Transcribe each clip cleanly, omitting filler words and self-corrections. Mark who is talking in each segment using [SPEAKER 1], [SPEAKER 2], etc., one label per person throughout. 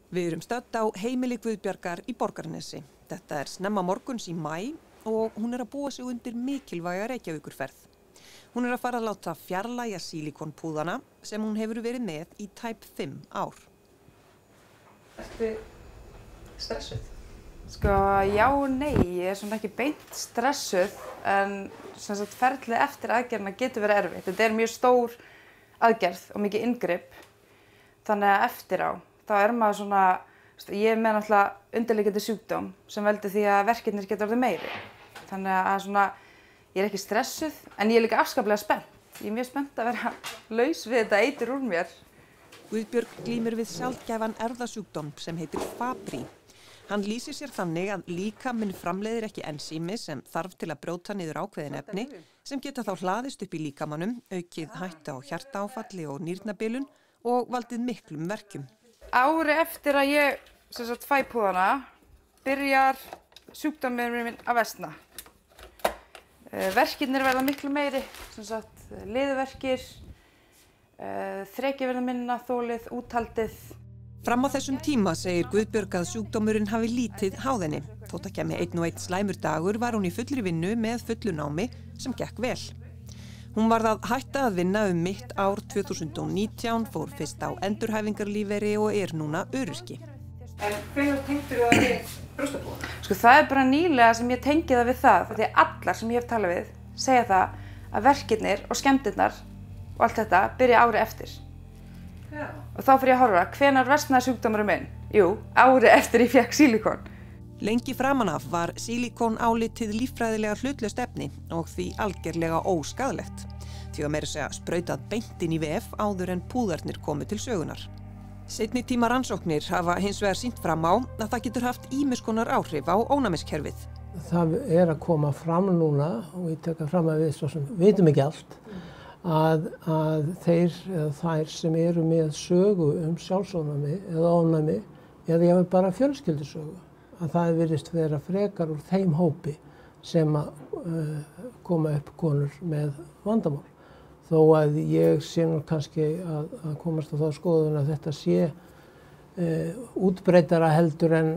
[SPEAKER 1] Við erum stödd á heimili Guðbjargar í Borgarnesi. Þetta er snemma morguns í maí og hún er að búa sig undir mikilvæga Reykjavíkurferð. Hún er að fara að láta fjarlægja sílíkonpúðana sem hún hefur verið með í tæp 5 ár.
[SPEAKER 2] Ertu stressuð?
[SPEAKER 3] Sko, já og nei, ég er svona ekki beint stressuð en ferlið eftir aðgerðina getur verið erfitt. Þetta er mjög stór aðgerð og mikið inngrip, þannig að eftir á þá er maður svona, ég er með náttúrulega undirliggjandi sjúkdóm sem veldur því að verkirnir geta orðið meiri. Þannig að svona, ég er ekki stressuð en ég er líka afskaplega spennt. Ég er mjög spennt að vera laus við þetta eitur úr mér.
[SPEAKER 1] Guðbjörg glímir við sjaldgæfan erfðasjúkdóm sem heitir Fabry. Hann lýsir sér þannig að líkaminn framleiðir ekki ensími sem þarf til að brjóta niður ákveðin efni sem geta þá hlaðist upp í líkamanum, aukið hættu á hjartaáfalli og nýrnabilun og valdið miklum verkjum.
[SPEAKER 3] Ári eftir að ég fæ púðana byrjar sjúkdómurinn minn að versna. Verkirnir verða miklu meiri, liðverkir, þrekið verða minna, þolið, úthaldið.
[SPEAKER 1] Fram á þessum tíma segir Guðbjörg að sjúkdómurinn hafi lítið háð henni. Þótt að kæmi einn og einn slæmur dagur var hún í fullri vinnu með fullu námi sem gekk vel. Hún varð að hætta að vinna mitt ár 2019, fór fyrst á endurhæfingarlífeyri og er núna öryrki.
[SPEAKER 2] En hvenær tengdur þú það við brjóstapúðana?
[SPEAKER 3] Sko, það er bara nýlega sem ég tengi það við það, því að allar sem ég hef talað við segja það að verkirnir og skemmdirnar og allt þetta byrja ári eftir.
[SPEAKER 2] Já.
[SPEAKER 3] Og þá fyrir ég að horfa, hvenær versnaði sjúkdómurinn minn? Jú, ári eftir ég fékk sílíkon.
[SPEAKER 1] Lengi framan af var sílíkon álitið líffræðilega hlutlaust efni og því algerlega óskaðlegt. Því að meira segja sprautað beint inn í vef áður en púðarnir komu til sögunar. Seinni tíma rannsóknir hafa hins vegar sýnt fram á að það getur haft ýmiss konar áhrif á ónæmiskerfið.
[SPEAKER 4] Það er að koma fram núna, og ég tek að fram að við svo sem vitum ekki allt, að þeir eða þær sem eru með sögu sjálfsofnæmi eða ofnæmi eða jáfnvel bara fjölskyldusögu, að það virðist vera frekar úr þeim hópi sem koma upp konur með vandamál. Þó að ég sé nú kannski að komast á þá skoðun að þetta sé útbreiddara heldur en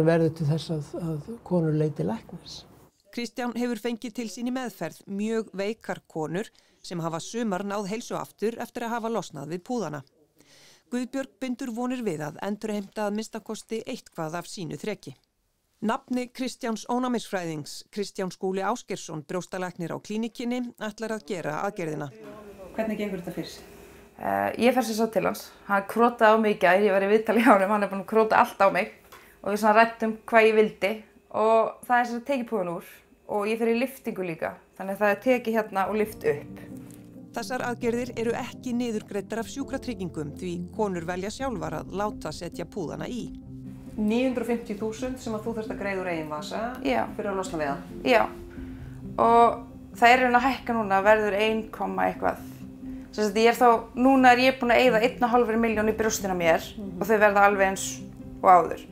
[SPEAKER 4] verður til þess að konur leiti læknis.
[SPEAKER 1] Kristján hefur fengið til sín í meðferð mjög veikar konur sem hafa sumar náð heilsu aftur eftir að hafa losnað við púðana. Guðbjörg bindur vonir við að endurheimta að minnstakosti eitthvað af sínu þreki. Nafni Kristjáns ónæmisfræðings, Kristján Skúli Ásgeirsson, brjóstalæknir á klínikinni, ætlar að gera aðgerðina.
[SPEAKER 2] Hvernig gengur þetta fyrir sig?
[SPEAKER 3] Ég fer svo til hans. Hann krótaði á mig í gær, ég var í viðtali hjá honum, hann er búinn að króta allt á mig og við ræddum hvað ég vildi og það er tekið púðan úr og ég fer í lyftingu líka, þannig að það er tekið hérna og lyft upp.
[SPEAKER 1] Þessar aðgerðir eru ekki niðurgreiddar af sjúkratryggingum því konur velja sjálfar að láta setja púðana í.
[SPEAKER 2] 950.000 sem að þú þarft að greiða úr eigin vasa fyrir að losna við það.
[SPEAKER 3] Já, og það er að hækka núna, verður 1, eitthvað. Núna er ég búin að eyða 1,5 milljón í brjóstina mér og þau verða alveg eins og áður.